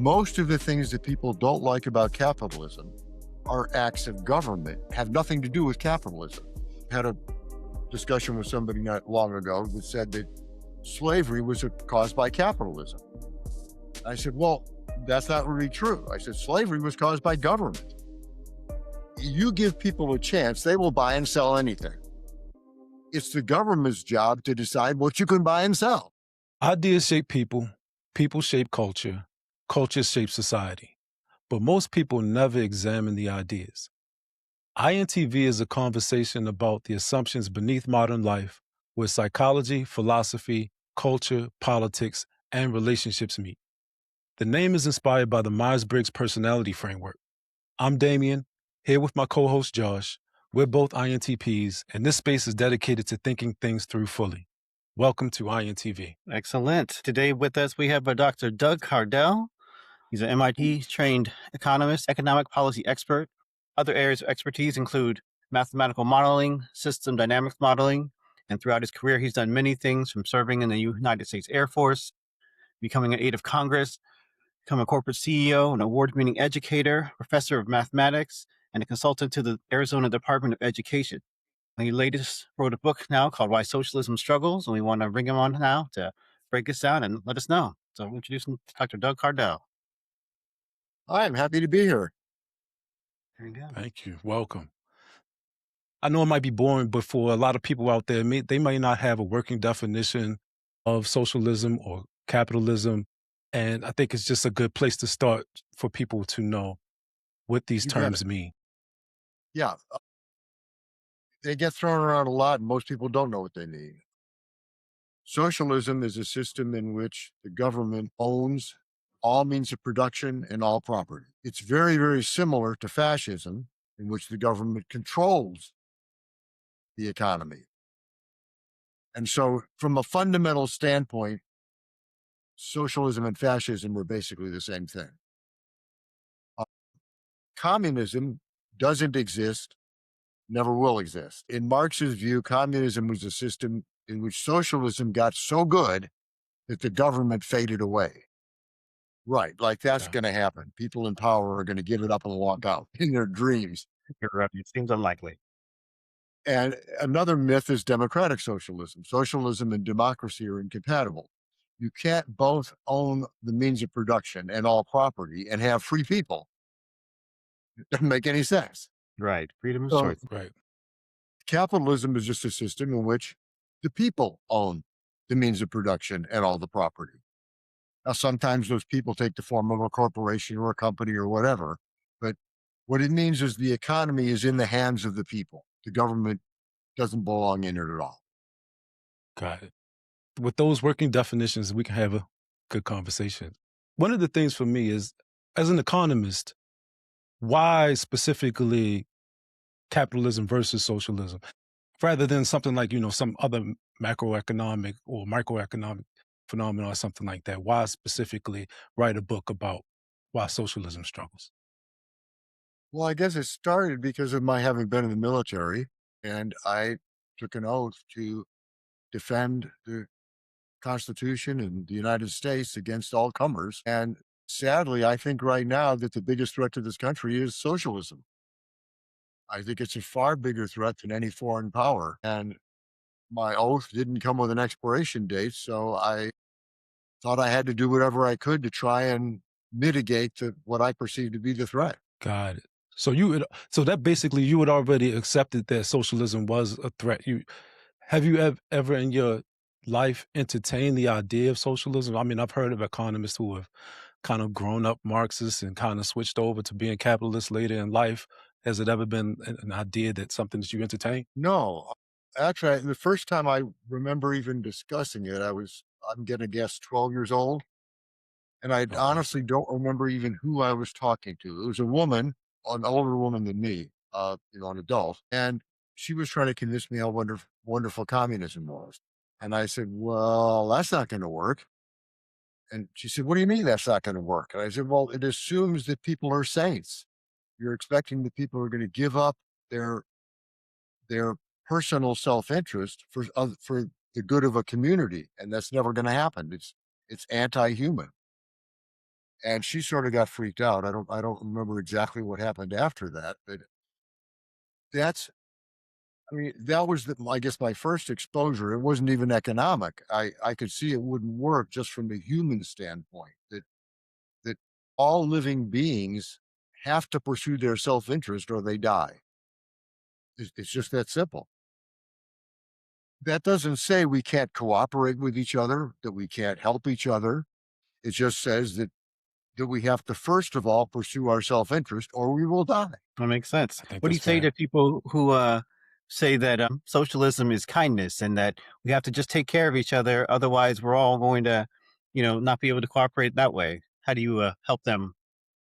Most of the things that people don't like about capitalism are acts of government, have nothing to do with capitalism. Had a discussion with somebody not long ago that said that slavery was caused by capitalism. I said, well, that's not really true. I said, slavery was caused by government. You give people a chance, they will buy and sell anything. It's the government's job to decide what you can buy and sell. Ideas shape people, people shape culture, culture shapes society. But most people never examine the ideas. iNTv is a conversation about the assumptions beneath modern life, where psychology, philosophy, culture, politics, and relationships meet. The name is inspired by the Myers-Briggs personality framework. I'm Damien, here with my co-host Josh. We're both INTPs, and this space is dedicated to thinking things through fully. Welcome to iNTv. Excellent. Today with us, we have Dr. Doug Cardell. He's an MIT-trained economist, economic policy expert. Other areas of expertise include mathematical modeling, system dynamics modeling, and throughout his career, he's done many things from serving in the United States Air Force, becoming an aide of Congress, becoming a corporate CEO, an award-winning educator, professor of mathematics, and a consultant to the Arizona Department of Education. He latest wrote a book now called Why Socialism Struggles, and we want to bring him on now to break us down and let us know. So I'm introducing Dr. Doug Cardell. I'm happy to be here. Very good. Thank you. Welcome. I know it might be boring, but for a lot of people out there, they might not have a working definition of socialism or capitalism. And I think it's just a good place to start for people to know what these You got terms it. mean. Yeah. They get thrown around a lot, and most people don't know what they mean. Socialism is a system in which the government owns all means of production and all property. It's very, very similar to fascism, in which the government controls the economy. And so, from a fundamental standpoint, socialism and fascism were basically the same thing. Communism doesn't exist, never will exist. In Marx's view, communism was a system in which socialism got so good that the government faded away. Right, like that's Yeah. going to happen. People in power are going to give it up and walk out in their dreams. It seems unlikely. And another myth is democratic socialism. Socialism and democracy are incompatible. You can't both own the means of production and all property and have free people. It doesn't make any sense. Right. Freedom of So choice. Right. capitalism is just a system in which the people own the means of production and all the property. Now, sometimes those people take the form of a corporation or a company or whatever, but what it means is the economy is in the hands of the people. The government doesn't belong in it at all. Got it. With those working definitions, we can have a good conversation. One of the things for me is, as an economist, why specifically capitalism versus socialism, rather than something like, some other macroeconomic or microeconomic phenomenon or something like that? Why specifically write a book about why socialism struggles? Well, I guess it started because of my having been in the military, and I took an oath to defend the Constitution and the United States against all comers. And sadly, I think right now that the biggest threat to this country is socialism. I think it's a far bigger threat than any foreign power. And my oath didn't come with an expiration date. So I thought I had to do whatever I could to try and mitigate what I perceive to be the threat. Got it. So that basically you had already accepted that socialism was a threat. Have you ever in your life entertained the idea of socialism? I mean, I've heard of economists who have kind of grown up Marxists and kind of switched over to being capitalists later in life. Has it ever been an idea that something that you entertain? No, actually, the first time I remember even discussing it, I'm going to guess 12 years old. And I Okay. honestly don't remember even who I was talking to. It was a woman, an older woman than me, an adult. And she was trying to convince me how wonderful communism was. And I said, well, that's not going to work. And she said, what do you mean that's not going to work? And I said, well, it assumes that people are saints. You're expecting that people are going to give up their their personal self-interest for the good of a community. And that's never going to happen. It's anti-human. and she sort of got freaked out. I don't remember exactly what happened after that, but that's I mean, that was I guess my first exposure. It wasn't even economic. I could see it wouldn't work just from a human standpoint. That all living beings have to pursue their self-interest or they die. It's just that simple. That doesn't say we can't cooperate with each other, that we can't help each other. It just says that we have to first of all pursue our self-interest or we will die. That makes sense. I think What do you that's say fair. to people who say that socialism is kindness and that we have to just take care of each other, otherwise we're all going to, not be able to cooperate that way? How do you help them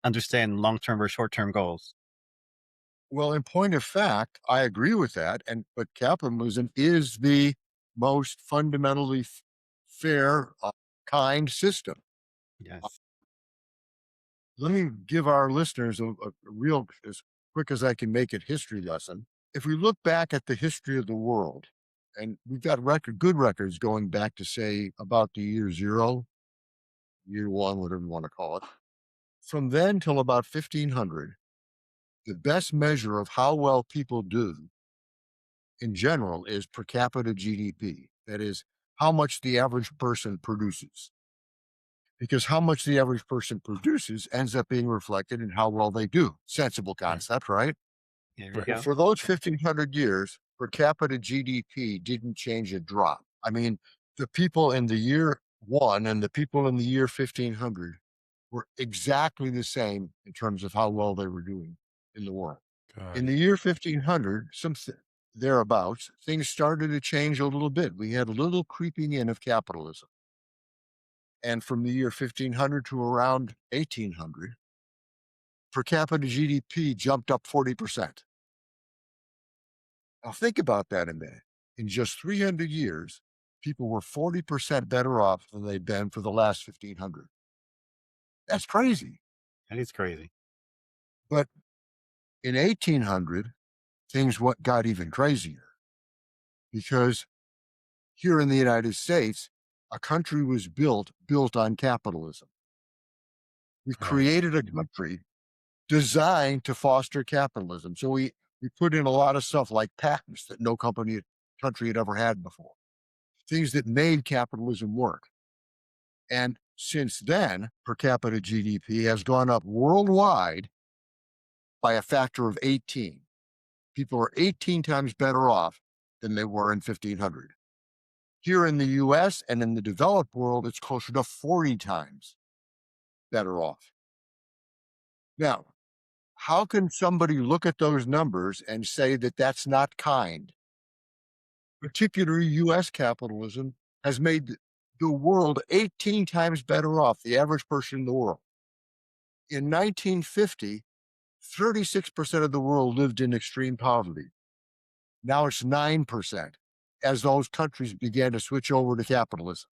understand long-term or short-term goals? Well, in point of fact, I agree with that. But capitalism is the most fundamentally fair, kind system. Yes. Let me give our listeners a real, as quick as I can make it, history lesson. If we look back at the history of the world, and we've got good records going back to say about the year zero, year one, whatever you want to call it. From then till about 1500, the best measure of how well people do in general is per capita GDP. That is, how much the average person produces. Because how much the average person produces ends up being reflected in how well they do. Sensible Right. concept, right? There we Right. go. For those 1500 years, per capita GDP didn't change a drop. I mean, the people in the year one and the people in the year 1500 were exactly the same in terms of how well they were doing in the world. Got In it. the year 1500, thereabouts, things started to change a little bit. We had a little creeping in of capitalism. And from the year 1500 to around 1800, per capita GDP jumped up 40%. Now, think about that a minute. In just 300 years, people were 40% better off than they'd been for the last 1500. That's crazy. That is crazy. But in 1800, things got even crazier because here in the United States, a country was built on capitalism. We Right. created a country designed to foster capitalism. So we put in a lot of stuff like patents that no country had ever had before, things that made capitalism work. And since then, per capita GDP has gone up worldwide by a factor of 18. People are 18 times better off than they were in 1500. Here in the US and in the developed world, it's closer to 40 times better off. Now, how can somebody look at those numbers and say that that's not kind? Particularly US capitalism has made the world 18 times better off, the average person in the world. In 1950, 36% of the world lived in extreme poverty. Now it's 9% as those countries began to switch over to capitalism.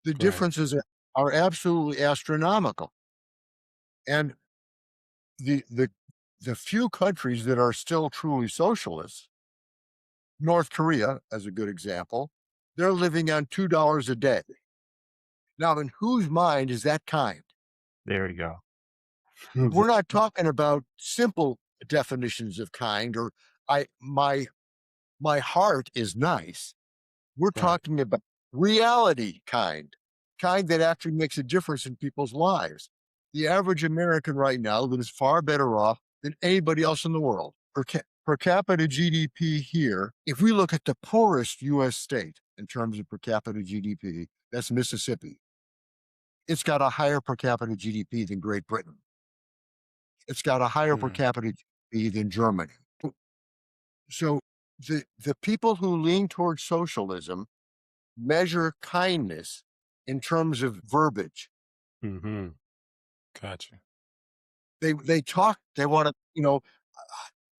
The Right. differences are absolutely astronomical. And the few countries that are still truly socialists, North Korea, as a good example, they're living on $2 a day. Now, in whose mind is that kind? There we go. We're not talking about simple definitions of kind or my heart is nice. We're Right. talking about reality kind that actually makes a difference in people's lives. The average American right now lives far better off than anybody else in the world. Per capita GDP here, if we look at the poorest US state in terms of per capita GDP, that's Mississippi. It's got a higher per capita GDP than Great Britain. It's got a higher per Mm. capita GDP than Germany. So the people who lean towards socialism measure kindness in terms of verbiage. Mm-hmm. Gotcha. They want to,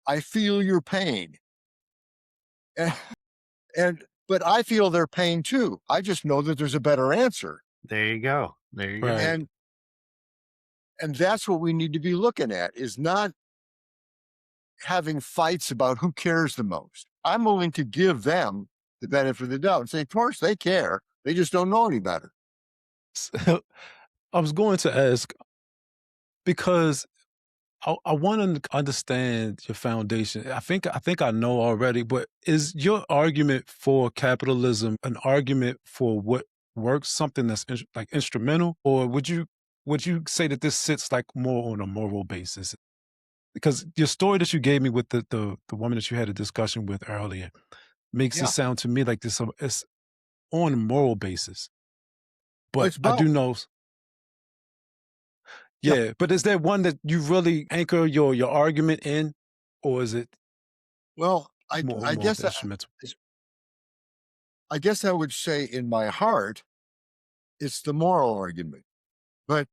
I feel your pain. But I feel their pain too. I just know that there's a better answer. There you go. There you go. Right. And that's what we need to be looking at, is not having fights about who cares the most. I'm willing to give them the benefit of the doubt and say, of course they care. They just don't know any better. So, I was going to ask because I want to understand your foundation. I think I know already, but is your argument for capitalism an argument for what works, something that's like instrumental, or would you say that this sits like more on a moral basis? Because your story that you gave me with the woman that you had a discussion with earlier makes it Yeah. sound to me like this it's on a moral basis. Well, But it's I do both. know, Yeah. yeah. But is there one that you really anchor your argument in, or is it Well, more of the instrumental? I guess I would say in my heart, it's the moral argument. But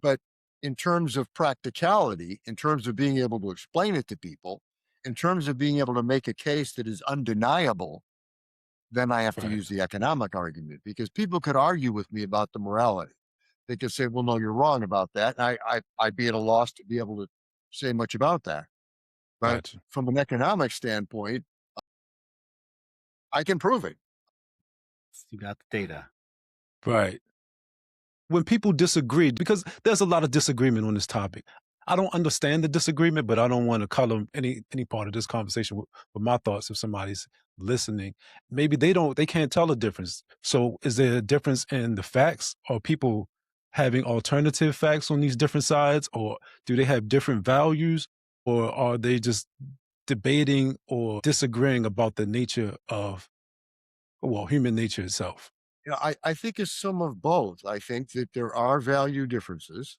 but in terms of practicality, in terms of being able to explain it to people, in terms of being able to make a case that is undeniable, then I have to Right, use the economic argument because people could argue with me about the morality. They could say, "Well, no, you're wrong about that." And I'd be at a loss to be able to say much about that. But gotcha. from an economic standpoint, I can prove it. You got the data. Right. When people disagree, because there's a lot of disagreement on this topic. I don't understand the disagreement, but I don't want to color any part of this conversation with my thoughts if somebody's listening. Maybe they can't tell the difference. So is there a difference in the facts? Are people having alternative facts on these different sides, or do they have different values, or are they just debating or disagreeing about the nature of, well, human nature itself? I think it's some of both. I think that there are value differences.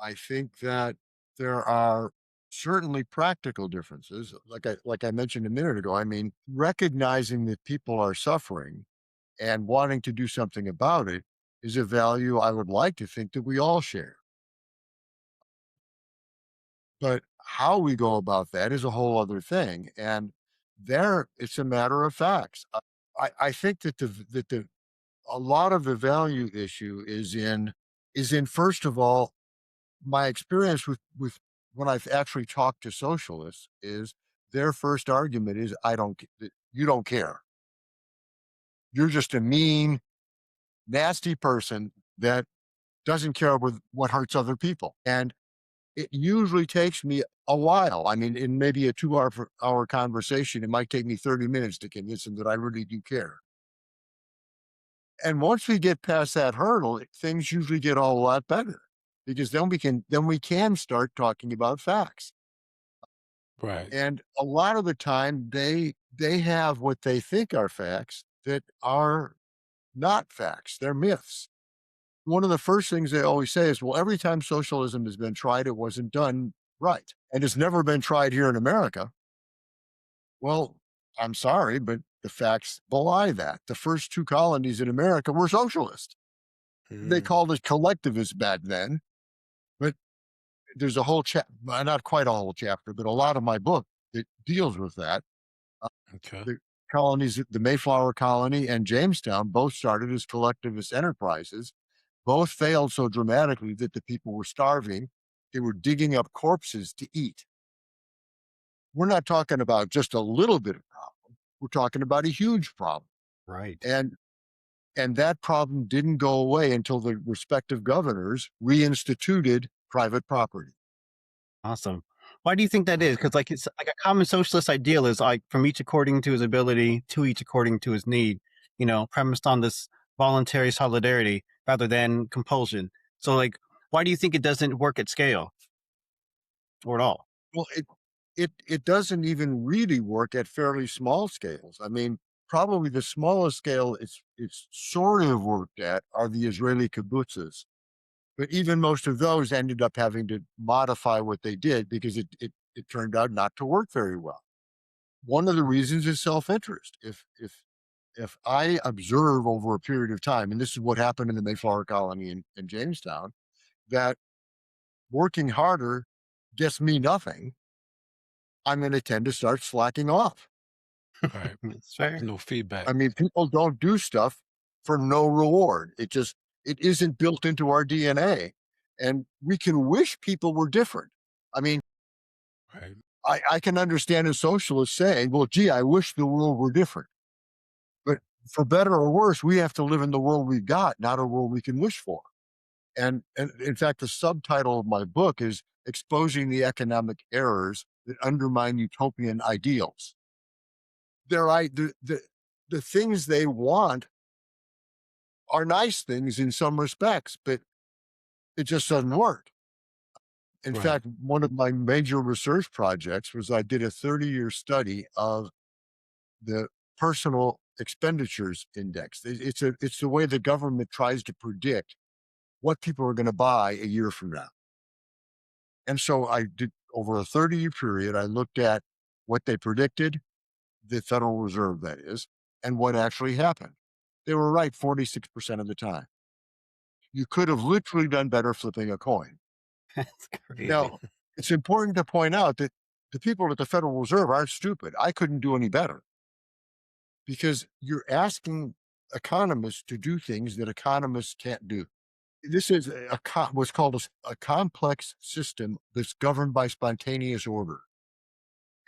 I think that there are certainly practical differences. Like I mentioned a minute ago, I mean, recognizing that people are suffering and wanting to do something about it is a value I would like to think that we all share. But how we go about that is a whole other thing. And there it's a matter of facts. I think that the a lot of the value issue is in first of all, my experience with when I've actually talked to socialists is their first argument is I don't you don't care. You're just a mean, nasty person that doesn't care with what hurts other people. And it usually takes me a while. I mean, in maybe a 2 hour conversation, it might take me 30 minutes to convince them that I really do care. And once we get past that hurdle, things usually get a lot better because then we can start talking about facts. Right. And a lot of the time they have what they think are facts that are not facts. They're myths. One of the first things they always say is, well, every time socialism has been tried, it wasn't done right. And it's never been tried here in America. Well, I'm sorry, but the facts belie that. The first two colonies in America were socialist. They Mm, called it collectivist back then, but there's a whole chapter, not quite a whole chapter, but a lot of my book that deals with that. Uh, okay. the colonies, the Mayflower colony and Jamestown, both started as collectivist enterprises. Both failed so dramatically that the people were starving. They were digging up corpses to eat. We're not talking about just a little bit of problem. We're talking about a huge problem. Right. And and that problem didn't go away until the respective governors reinstituted private property. Awesome. Why do you think that is? Okay. Because like it's like a common socialist ideal is like from each according to his ability to each according to his need, premised on this voluntary solidarity rather than compulsion. So like why do you think it doesn't work at scale or at all? Well, it doesn't even really work at fairly small scales. I mean, probably the smallest scale it's sort of worked at are the Israeli kibbutzes. But even most of those ended up having to modify what they did because it turned out not to work very well. One of the reasons is self-interest. If I observe over a period of time, and this is what happened in the Mayflower colony in Jamestown, that working harder gets me nothing, I'm going to tend to start slacking off. Right. It's fair. No I feedback. mean, people don't do stuff for no reward. It isn't built into our DNA. And we can wish people were different. I mean, Right. I can understand a socialist saying, well, gee, I wish the world were different. But for better or worse, we have to live in the world we've got, not a world we can wish for. And in fact, the subtitle of my book is Exposing the Economic Errors That Undermine Utopian Ideals. The things they want are nice things in some respects, but it just doesn't work. In Right. fact, one of my major research projects was I did a 30-year study of the personal expenditures index. It's the way the government tries to predict what people are going to buy a year from now. And so I did over a 30-year period, I looked at what they predicted, the Federal Reserve, that is, and what actually happened. They were right 46% of the time. You could have literally done better flipping a coin. That's crazy. Now, it's important to point out that the people at the Federal Reserve aren't stupid. I couldn't do any better because you're asking economists to do things that economists can't do. This is what's called a complex system that's governed by spontaneous order.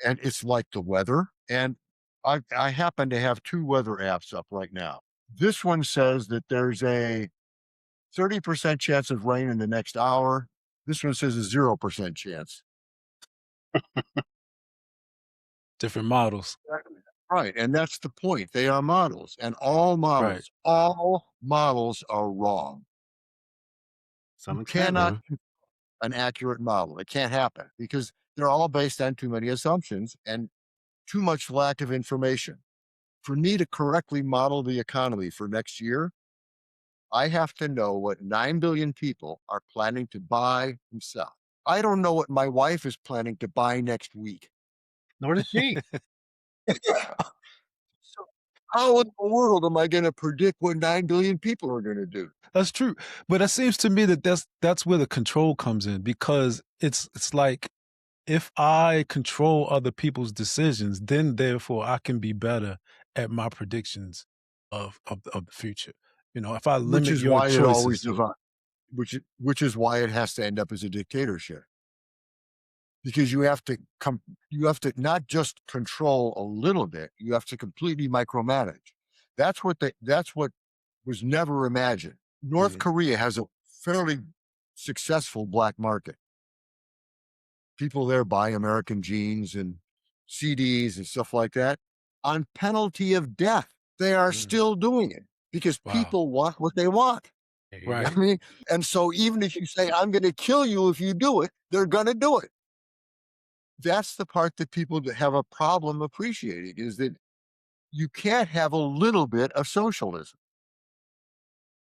And it's like the weather. And I happen to have two weather apps up right now. This one says that there's a 30% chance of rain in the next hour. This one says a 0% chance. Different models. Right. And that's the point. They are models, and all Right. models are wrong. Some You extent. cannot an accurate model. It can't happen because they're all based on too many assumptions and too much lack of information. For me to correctly model the economy for next year, I have to know what 9 billion people are planning to buy and sell. I don't know what my wife is planning to buy next week. Nor does she. So how in the world am I going to predict what 9 billion people are going to do? That's true. But it seems to me that that's where the control comes in, because it's like, if I control other people's decisions, then therefore I can be better at my predictions of the future. If I Which limit is your why it always choices. divides. Which is why it has to end up as a dictatorship. Because you have to not just control a little bit, you have to completely micromanage. That's what was never imagined. North Korea has a fairly successful black market. People there buy American jeans and CDs and stuff like that on penalty of death. They are still doing it because Wow. people want what they want. Right. I mean, and so even if you say, I'm going to kill you if you do it, they're going to do it. That's the part that people that have a problem appreciating, is that you can't have a little bit of socialism.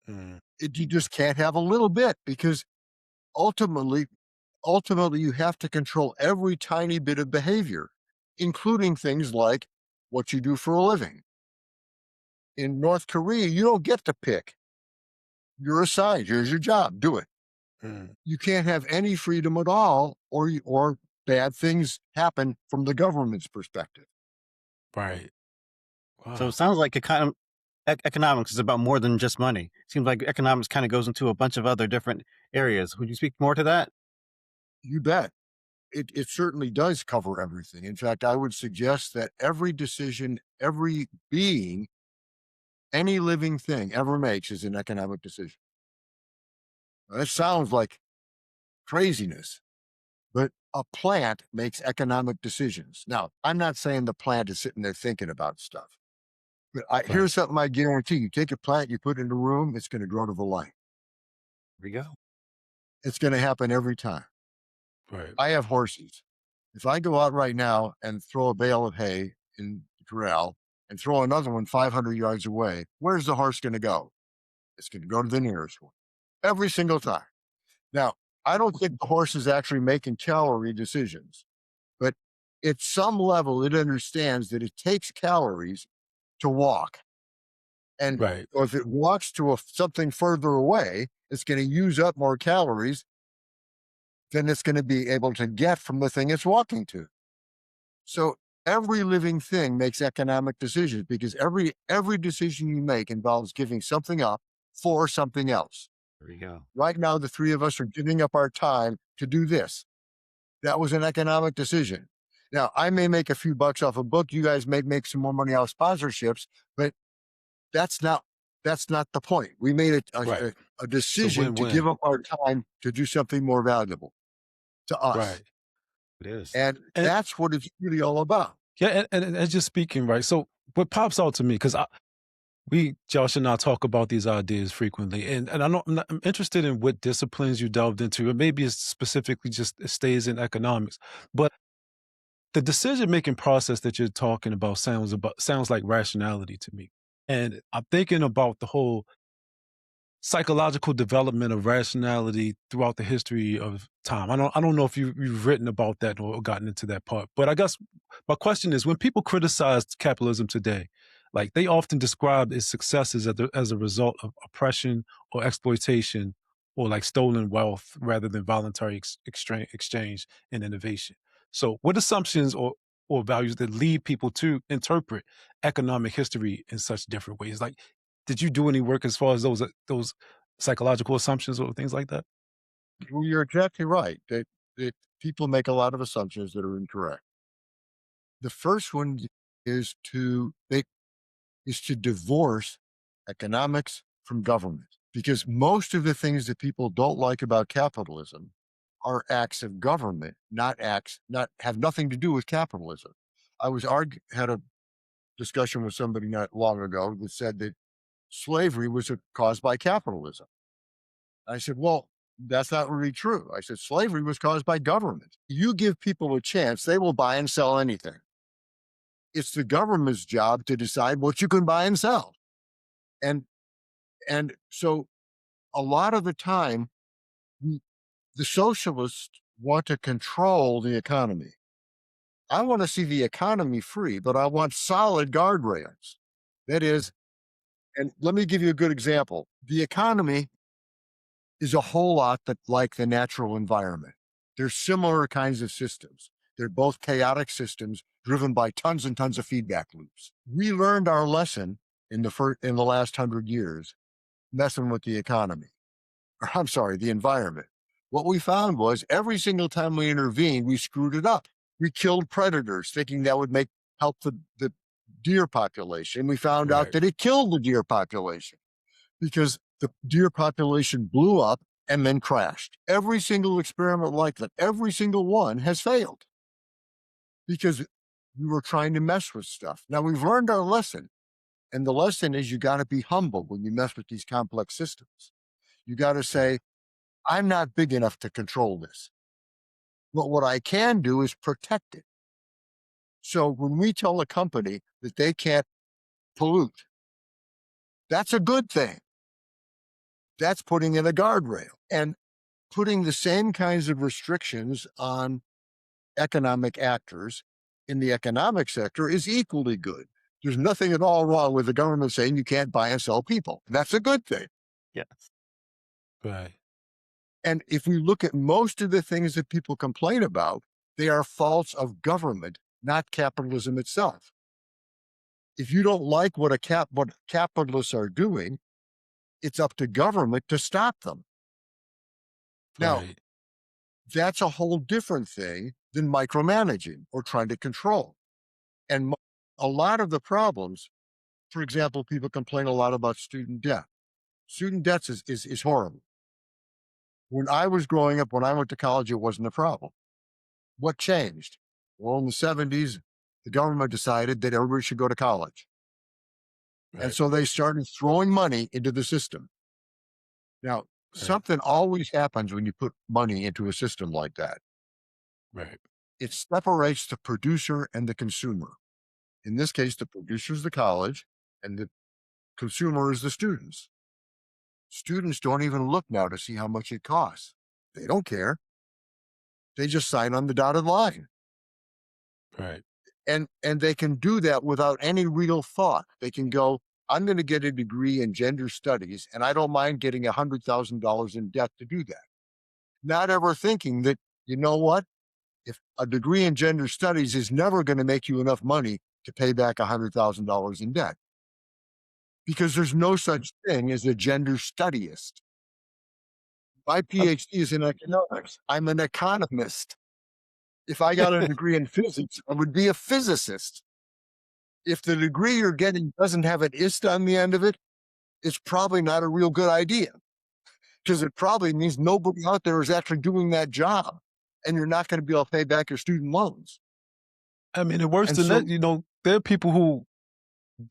You just can't have a little bit, because ultimately you have to control every tiny bit of behavior, including things like what you do for a living. In North Korea, you don't get to pick. You're assigned. Here's your job. Do it. You can't have any freedom at all, or bad things happen from the government's perspective. Right. Wow. So it sounds like economics is about more than just money. It seems like economics kind of goes into a bunch of other different areas. Would you speak more to that? You bet. It certainly does cover everything. In fact, I would suggest that every decision every being, any living thing ever makes is an economic decision. Now, that sounds like craziness, but a plant makes economic decisions. Now, I'm not saying the plant is sitting there thinking about stuff, but here's something I guarantee you. Take a plant, you put it in a room, it's going to grow to the light. There we go. It's going to happen every time. Right. I have horses. If I go out right now and throw a bale of hay in the corral and throw another one 500 yards away, where's the horse going to go? It's going to go to the nearest one every single time. Now, I don't think the horse is actually making calorie decisions, but at some level, it understands that it takes calories to walk. And Right. if it walks to something further away, it's going to use up more calories than it's going to be able to get from the thing it's walking to. So every living thing makes economic decisions, because every decision you make involves giving something up for something else. There we go. Right now, the three of us are giving up our time to do this. That was an economic decision. Now, I may make a few bucks off a book. You guys may make some more money off sponsorships, but that's not the point. We made Right. a decision to win-win. give up our time to do something more valuable to us. Right. It is. And And that's what it's really all about. yeah, and just speaking, right? So what pops out to me, because Josh and I talk about these ideas frequently, and I'm interested in what disciplines you delved into, and maybe it's specifically just it stays in economics, but the decision-making process that you're talking about sounds like rationality to me. And I'm thinking about the whole psychological development of rationality throughout the history of time. I don't know if you've written about that or gotten into that part, but I guess my question is, when people criticize capitalism today, like they often describe its successes as a result of oppression or exploitation or like stolen wealth rather than voluntary exchange and innovation. So what assumptions or values that lead people to interpret economic history in such different ways? Like, did you do any work as far as those psychological assumptions or things like that? Well, you're exactly right that people make a lot of assumptions that are incorrect. The first one is to divorce economics from government, because most of the things that people don't like about capitalism are acts of government, not have nothing to do with capitalism. I had a discussion with somebody not long ago that said that slavery was caused by capitalism. I said, well, that's not really true. I said, slavery was caused by government. You give people a chance, they will buy and sell anything. It's the government's job to decide what you can buy and sell. And so a lot of the time, the socialists want to control the economy. I want to see the economy free, but I want solid guardrails. That is, and let me give you a good example. The economy is a whole lot like the natural environment. They're similar kinds of systems. They're both chaotic systems driven by tons and tons of feedback loops. We learned our lesson in the last 100 years messing with the economy. Or, I'm sorry, the environment. What we found was every single time we intervened, we screwed it up. We killed predators thinking that would help the deer population. We found out Right. that it killed the deer population because the deer population blew up and then crashed. Every single experiment like that, every single one has failed because we were trying to mess with stuff. Now we've learned our lesson. And the lesson is you got to be humble when you mess with these complex systems. You got to say, I'm not big enough to control this. But what I can do is protect it. So when we tell a company that they can't pollute, that's a good thing. That's putting in a guardrail. And putting the same kinds of restrictions on economic actors in the economic sector is equally good. There's nothing at all wrong with the government saying you can't buy and sell people. That's a good thing. Yes. Right. And if we look at most of the things that people complain about, they are faults of government, not capitalism itself. If you don't like what capitalists are doing, it's up to government to stop them. Now, Right. that's a whole different thing than micromanaging or trying to control. And a lot of the problems, for example, people complain a lot about student debt. Student debts is horrible. When I was growing up, when I went to college, it wasn't a problem. What changed? Well, in the 70s, the government decided that everybody should go to college. And Right. so they started throwing money into the system. Now, something always happens when you put money into a system like that. Right. It separates the producer and the consumer. In this case, the producer is the college and the consumer is the students. Students don't even look now to see how much it costs. They don't care. They just sign on the dotted line. Right. And they can do that without any real thought. They can go, I'm going to get a degree in gender studies, and I don't mind getting $100,000 in debt to do that. Not ever thinking that, you know what? If a degree in gender studies is never going to make you enough money to pay back $100,000 in debt, because there's no such thing as a gender studyist. My PhD is in economics. I'm an economist. If I got a degree in physics, I would be a physicist. If the degree you're getting doesn't have an ist on the end of it, it's probably not a real good idea, because it probably means nobody out there is actually doing that job, and you're not going to be able to pay back your student loans. I mean, and worse And than so, that, there are people who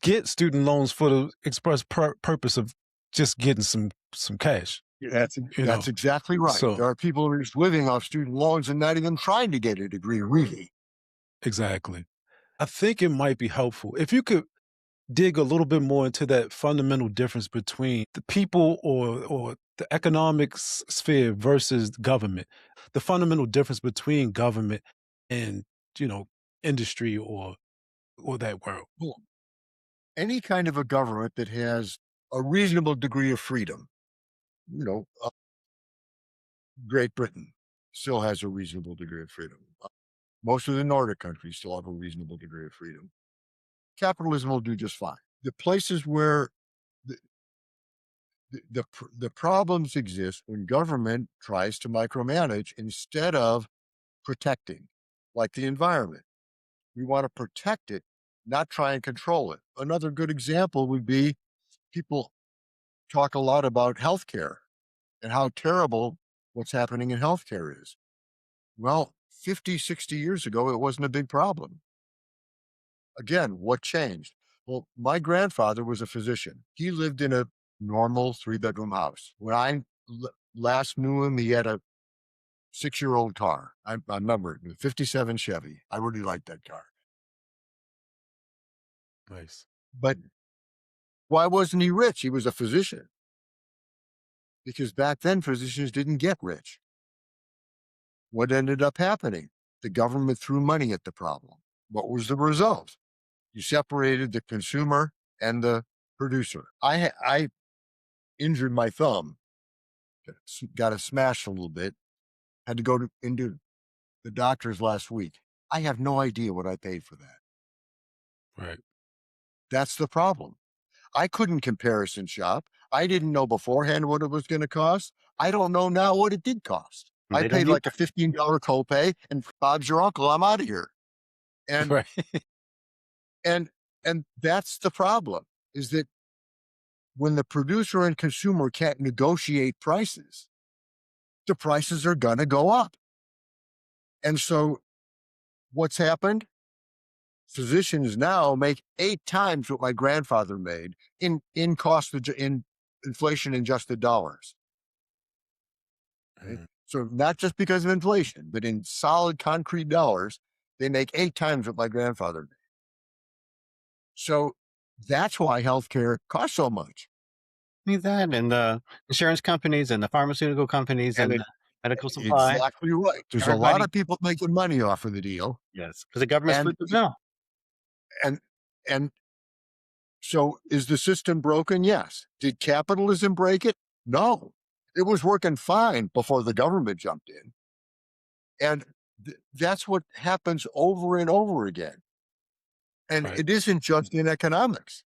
get student loans for the express purpose of just getting some cash. that's exactly right. So There are people who are just living off student loans and not even trying to get a degree, really. exactly. I think it might be helpful if you could dig a little bit more into that fundamental difference between the people or the economic sphere versus government. The fundamental difference between government and industry or that world. Well, any kind of a government that has a reasonable degree of freedom, Great Britain still has a reasonable degree of freedom. Most of the Nordic countries still have a reasonable degree of freedom. Capitalism will do just fine. The places where the problems exist when government tries to micromanage instead of protecting, like the environment. We want to protect it, not try and control it. Another good example would be people talk a lot about healthcare and how terrible what's happening in healthcare is. Well, 50, 60 years ago, it wasn't a big problem. Again, what changed? Well, my grandfather was a physician. He lived in a normal 3-bedroom house. When I last knew him, he had a 6-year-old car. I remember it, a 57 Chevy. I really liked that car. Nice. But why wasn't he rich? He was a physician. Because back then, physicians didn't get rich. What ended up happening? The government threw money at the problem. What was the result? You separated the consumer and the producer. I injured my thumb, got it smashed a little bit, had to go into the doctor's last week. I have no idea what I paid for that. Right. That's the problem. I couldn't comparison shop. I didn't know beforehand what it was going to cost. I don't know now what it did cost. I paid like a $15 copay, and Bob's your uncle. I'm out of here. And right. and that's the problem, is that when the producer and consumer can't negotiate prices, the prices are going to go up. And so what's happened? Physicians now make 8 times what my grandfather made in inflation adjusted dollars. Okay? So not just because of inflation, but in solid concrete dollars, they make 8 times what my grandfather made. So that's why healthcare costs so much. That and the insurance companies and the pharmaceutical companies and the medical supply. Exactly right. There's a lot of people making money off of the deal. Yes, because the government's food now. And so is the system broken? Yes. Did capitalism break it? No. It was working fine before the government jumped in. And that's what happens over and over again. And it isn't just in economics.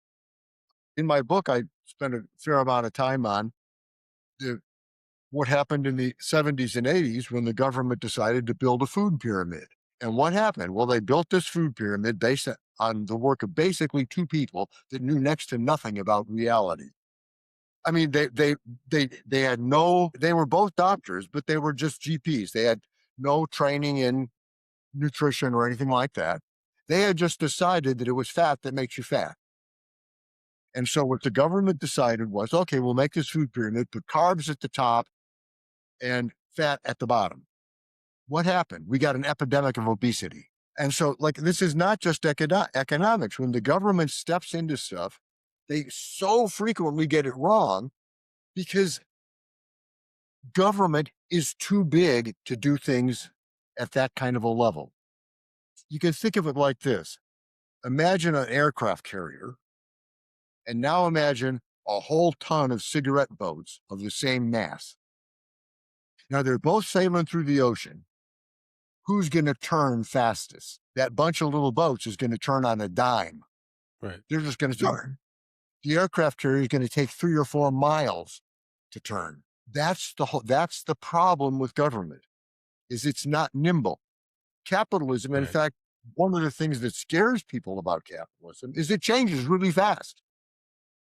In my book, I spent a fair amount of time on what happened in the 70s and 80s when the government decided to build a food pyramid. And what happened? Well, they built this food pyramid based on the work of basically 2 people that knew next to nothing about reality. I mean, they were both doctors, but they were just GPs. They had no training in nutrition or anything like that. They had just decided that it was fat that makes you fat. And so what the government decided was, okay, we'll make this food pyramid, put carbs at the top and fat at the bottom. What happened? We got an epidemic of obesity. And so, this is not just economics. When the government steps into stuff, they so frequently get it wrong because government is too big to do things at that kind of a level. You can think of it like this. Imagine an aircraft carrier, and now imagine a whole ton of cigarette boats of the same mass. Now, they're both sailing through the ocean. Who's going to turn fastest? That bunch of little boats is going to turn on a dime. Right. They're just going to turn. The aircraft carrier is going to take 3 or 4 miles to turn. That's the problem with government, is it's not nimble. Capitalism, in fact, one of the things that scares people about capitalism is it changes really fast.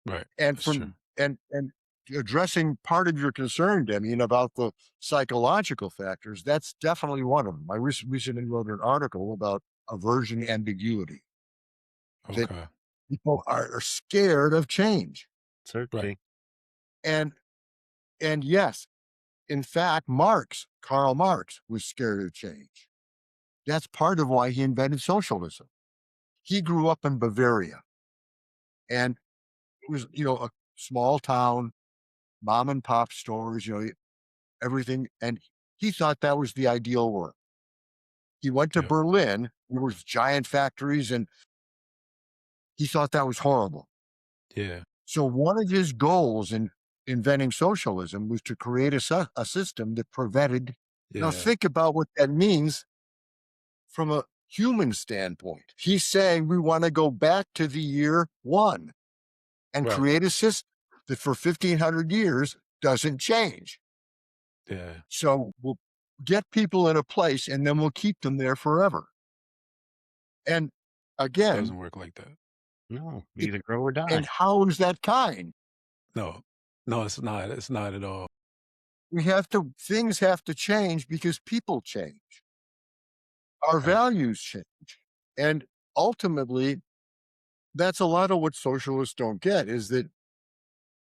Right. And That's true. from and addressing part of your concern, Damien, about the psychological factors, that's definitely one of them. I recently wrote an article about aversion ambiguity, that Okay. people are scared of change. Certainly. And yes, in fact, Karl Marx was scared of change. That's part of why he invented socialism. He grew up in Bavaria, and it was, a small town, mom and pop stores, everything. And he thought that was the ideal world. He went to Yeah. Berlin, there was giant factories, and he thought that was horrible. Yeah. So one of his goals in inventing socialism was to create a system that prevented. Now Yeah. think about what that means from a human standpoint. He's saying we want to go back to the year one and Right. create a system that for 1,500 years doesn't change. Yeah. So we'll get people in a place and then we'll keep them there forever. And again, Doesn't work like that. No, either grow or die. and how is that kind? No. No, it's not. It's not at all. Things have to change because people change. Our Right. values change. And ultimately, that's a lot of what socialists don't get, is that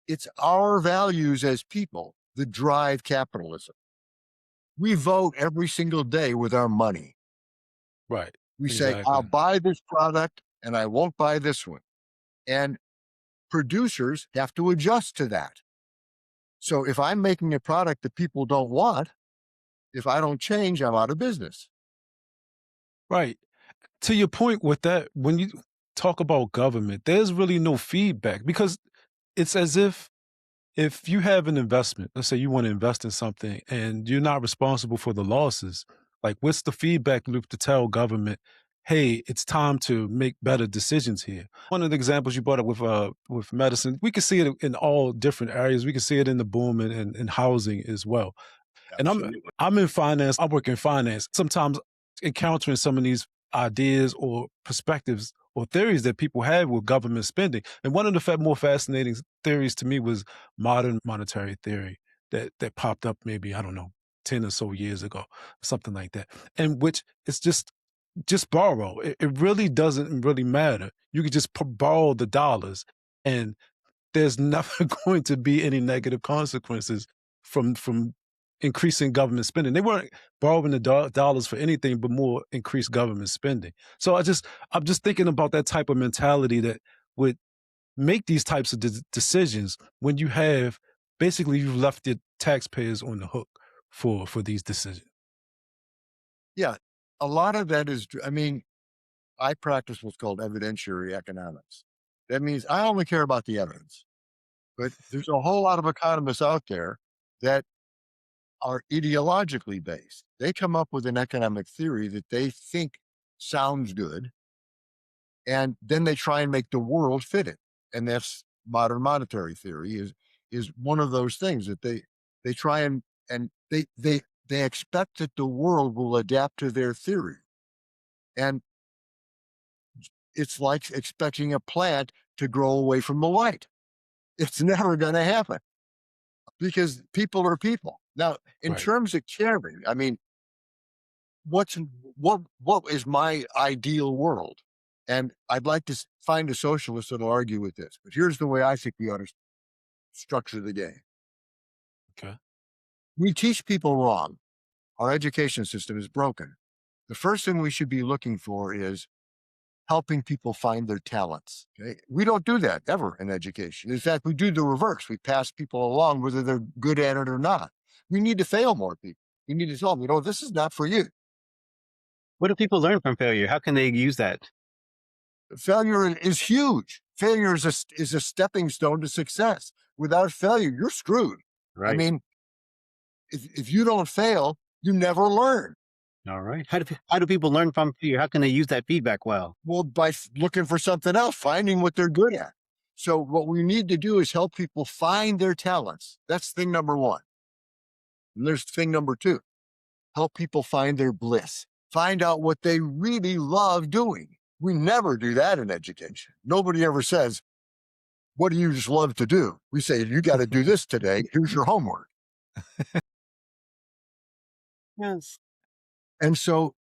it's our values as people that drive capitalism. We vote every single day with our money. Right. We say, Exactly. I'll buy this product and I won't buy this one. And producers have to adjust to that. So if I'm making a product that people don't want, if I don't change, I'm out of business. Right. To your point with that, when you talk about government, there's really no feedback, because it's as if you have an investment, let's say you want to invest in something and you're not responsible for the losses, like what's the feedback loop to tell government, hey, it's time to make better decisions here? One of the examples you brought up with medicine, we can see it in all different areas. We can see it in the boom and in housing as well. And I'm in finance. I work in finance. Sometimes encountering some of these ideas or perspectives or theories that people have with government spending. And one of the more fascinating theories to me was modern monetary theory that popped up maybe, I don't know, 10 or so years ago, something like that. And which is just borrow. It really doesn't really matter. You could just borrow the dollars and there's never going to be any negative consequences from increasing government spending. They weren't borrowing the dollars for anything but more increased government spending. So I'm just thinking about that type of mentality that would make these types of decisions when you have basically you've left your taxpayers on the hook for these decisions. Yeah, a lot of that is, I practice what's called evidentiary economics. That means I only care about the evidence. But there's a whole lot of economists out there that are ideologically based. They come up with an economic theory that they think sounds good, and then they try and make the world fit it. And that's modern monetary theory is one of those things that they try and they expect that the world will adapt to their theory. And it's like expecting a plant to grow away from the light. It's never going to happen because people are people. Now, in Right. terms of caring, what is my ideal world? And I'd like to find a socialist that'll argue with this. But here's the way I think we ought to structure the game. Okay. We teach people wrong. Our education system is broken. The first thing we should be looking for is helping people find their talents. Okay? We don't do that ever in education. In fact, we do the reverse. We pass people along whether they're good at it or not. We need to fail more people. We need to tell them, this is not for you. What do people learn from failure? How can they use that? Failure is huge. Failure is a stepping stone to success. Without failure, you're screwed. Right. If you don't fail, you never learn. All right. How do people learn from failure? How can they use that feedback well? Well, by looking for something else, finding what they're good at. So what we need to do is help people find their talents. That's thing number one. And there's thing number two. Help people find their bliss. find out what they really love doing. We never do that in education. Nobody ever says, what do you just love to do? We say, you got to do this today. Here's your homework. Yes. And so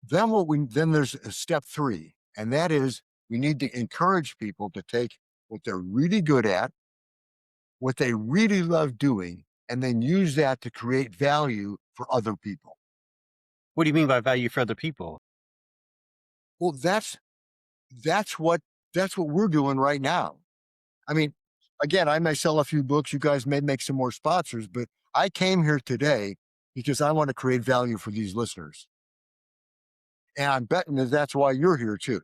then there's a step 3, and that is we need to encourage people to take what they're really good at, what they really love doing, and then use that to create value for other people. What do you mean by value for other people? Well, that's what we're doing right now. I mean, again, I may sell a few books. You guys may make some more sponsors, but I came here today because I want to create value for these listeners. And I'm betting that's why you're here too.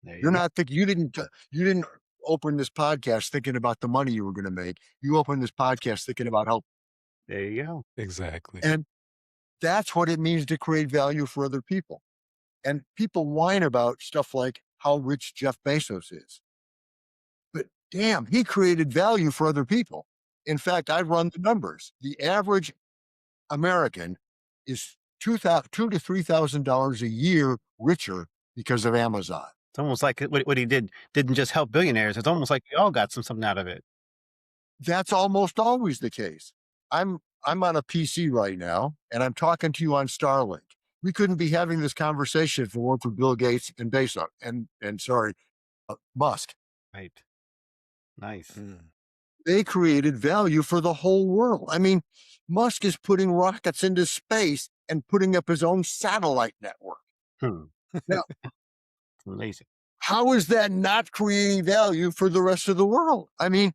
You're not thinking, you didn't open this podcast thinking about the money you were going to make. You opened this podcast thinking about help. There you go. Exactly. And that's what it means to create value for other people. And people whine about stuff like how rich Jeff Bezos is. But damn, he created value for other people. In fact, I run the numbers. The average American is $2,000 to $3,000 a year richer because of Amazon. It's almost like what he didn't just help billionaires. It's almost like we all got something out of it. That's almost always the case. I'm on a PC right now, and I'm talking to you on Starlink. We couldn't be having this conversation if it weren't for Bill Gates and Bezos and Musk. Right. Nice. They created value for the whole world. I mean, Musk is putting rockets into space and putting up his own satellite network. Now, Amazing. how is that not creating value for the rest of the world? I mean,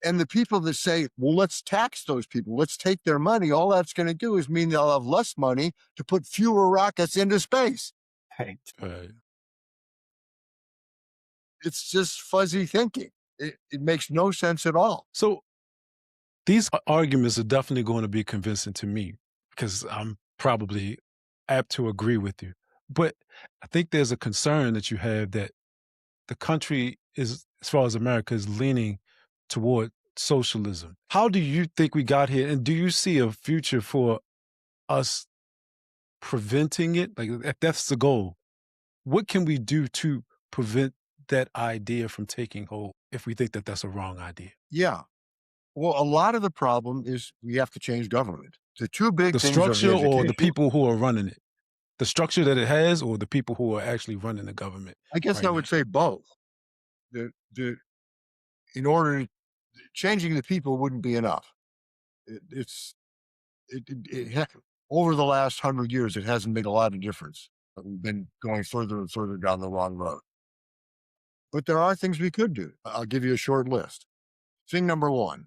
and the people that say, well, let's tax those people, let's take their money, all that's going to do is mean they'll have less money to put fewer rockets into space. Right. It's just fuzzy thinking. It makes no sense at all. So these arguments are definitely going to be convincing to me because I'm probably apt to agree with you. But I think there's a concern that you have that the country is, as far as America, is leaning toward socialism. How do you think we got here? And do you see a future for us preventing it? Like, if that's the goal, what can we do to prevent that idea from taking hold if we think that that's a wrong idea? Yeah. Well, a lot of the problem is we have to change government. The two big The things structure of or the people who are running it? The structure that it has or the people who are actually running the government? I guess right I would now? say both. In order to changing the people wouldn't be enough. Over the last 100 years, it hasn't made a lot of difference. We've been going further and further down the wrong road. But there are things we could do. I'll give you a short list. Thing number 1,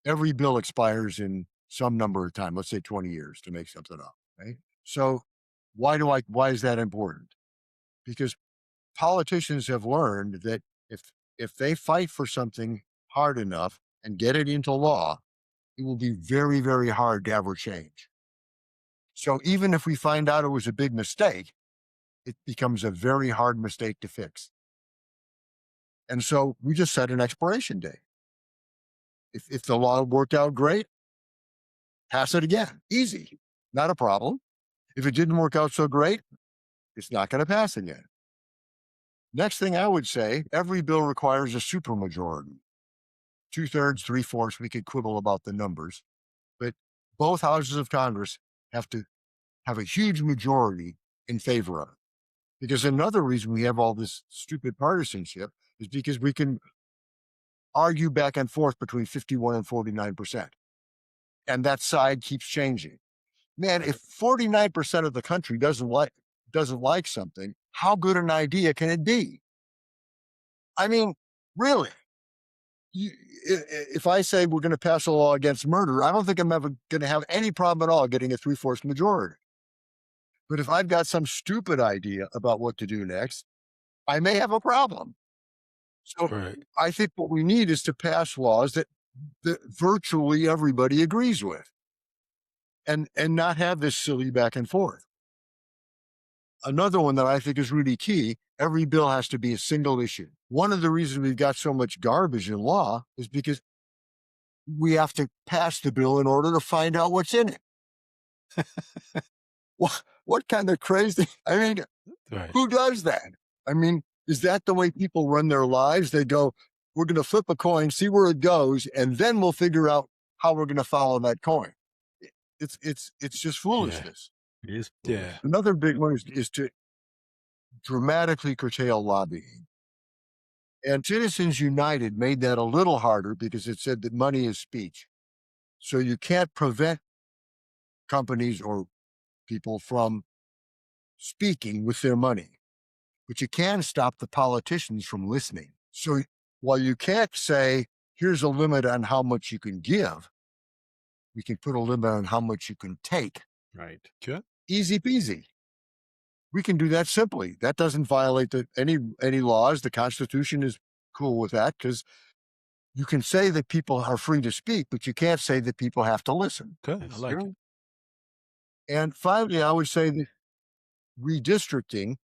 every bill expires in some number of time, let's say 20 years to make something up, right? So why is that important? Because politicians have learned that if they fight for something hard enough and get it into law, it will be very, very hard to ever change. So even if we find out it was a big mistake, it becomes a very hard mistake to fix. And so we just set an expiration date. If the law worked out great, pass it again. Easy. Not a problem. If it didn't work out so great, it's not going to pass again. Next thing I would say, every bill requires a supermajority. 2/3, 3/4, we could quibble about the numbers, but both houses of Congress have to have a huge majority in favor of it. Because another reason we have all this stupid partisanship is because we can argue back and forth between 51 and 49%. And that side keeps changing. Man, if 49% of the country doesn't like something, how good an idea can it be? I mean, really, if I say we're going to pass a law against murder, I don't think I'm ever going to have any problem at all getting a 3/4 majority. But if I've got some stupid idea about what to do next, I may have a problem. So Right. I think what we need is to pass laws that virtually everybody agrees with, and not have this silly back and forth. Another one that I think is really key, every bill has to be a single issue. One of the reasons we've got so much garbage in law is because we have to pass the bill in order to find out what's in it. what kind of crazy? I mean, Right. who does that? I mean, is that the way people run their lives? They go, we're going to flip a coin, see where it goes, and then we'll figure out how we're going to follow that coin. It's just foolishness. It is Yeah. Another big one is to dramatically curtail lobbying. And Citizens United made that a little harder because it said that money is speech. So you can't prevent companies or people from speaking with their money, but you can stop the politicians from listening. So while you can't say, here's a limit on how much you can give, we can put a limit on how much you can take. Right. Okay. Easy peasy. We can do that simply. That doesn't violate any laws. The Constitution is cool with that because you can say that people are free to speak, but you can't say that people have to listen. Okay. I like it. And finally, I would say that redistricting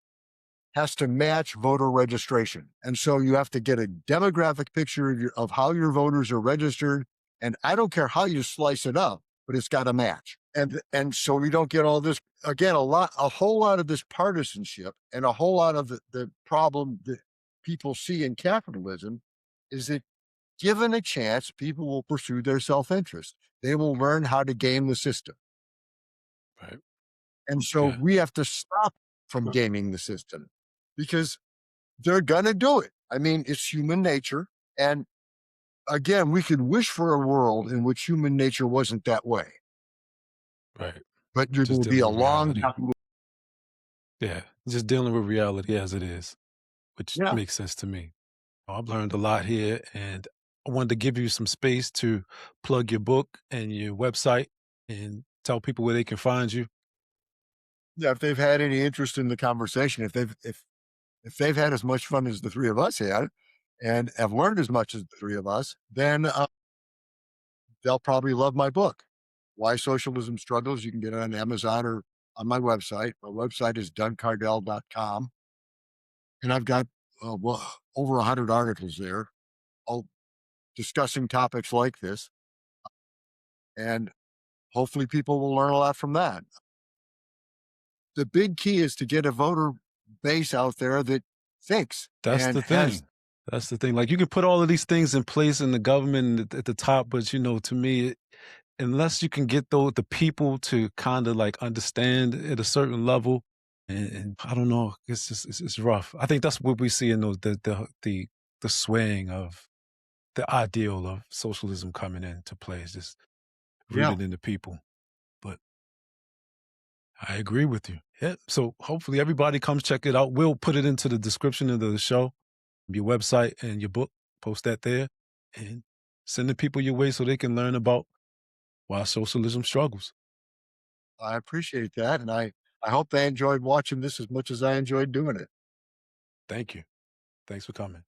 has to match voter registration. And so you have to get a demographic picture of how your voters are registered. And I don't care how you slice it up, but it's got to match. And so we don't get all this, again, a whole lot of this partisanship, and a whole lot of the problem that people see in capitalism is that given a chance, people will pursue their self-interest. They will learn how to game the system. Right. And so Yeah. we have to stop from gaming the system because they're going to do it. I mean, it's human nature. And again, we could wish for a world in which human nature wasn't that way. Right. But you're Just going to be dealing a with long reality. time. Yeah. Just dealing with reality as it is, which Yeah. makes sense to me. I've learned a lot here, and I wanted to give you some space to plug your book and your website and tell people where they can find you. Yeah, if they've had any interest in the conversation, if they've had as much fun as the three of us had, and have learned as much as the three of us, then they'll probably love my book, Why Socialism Struggles. You can get it on Amazon or on my website. My website is dougcardell.com. And I've got over 100 articles there, all discussing topics like this. And hopefully people will learn a lot from that. The big key is to get a voter base out there that thinks. That's and the thing. has, That's the thing. Like, you can put all of these things in place in the government at the top, but to me, unless you can get the people to kind of like understand at a certain level, and I don't know, it's just it's rough. I think that's what we see in the swaying of the ideal of socialism coming into play. Is just yeah, rooted in the people. But I agree with you. Yeah. So hopefully everybody comes check it out. We'll put it into the description of the show, your website and your book. Post that there and send the people your way so they can learn about why socialism struggles. I appreciate that. And I hope they enjoyed watching this as much as I enjoyed doing it. Thank you. Thanks for coming.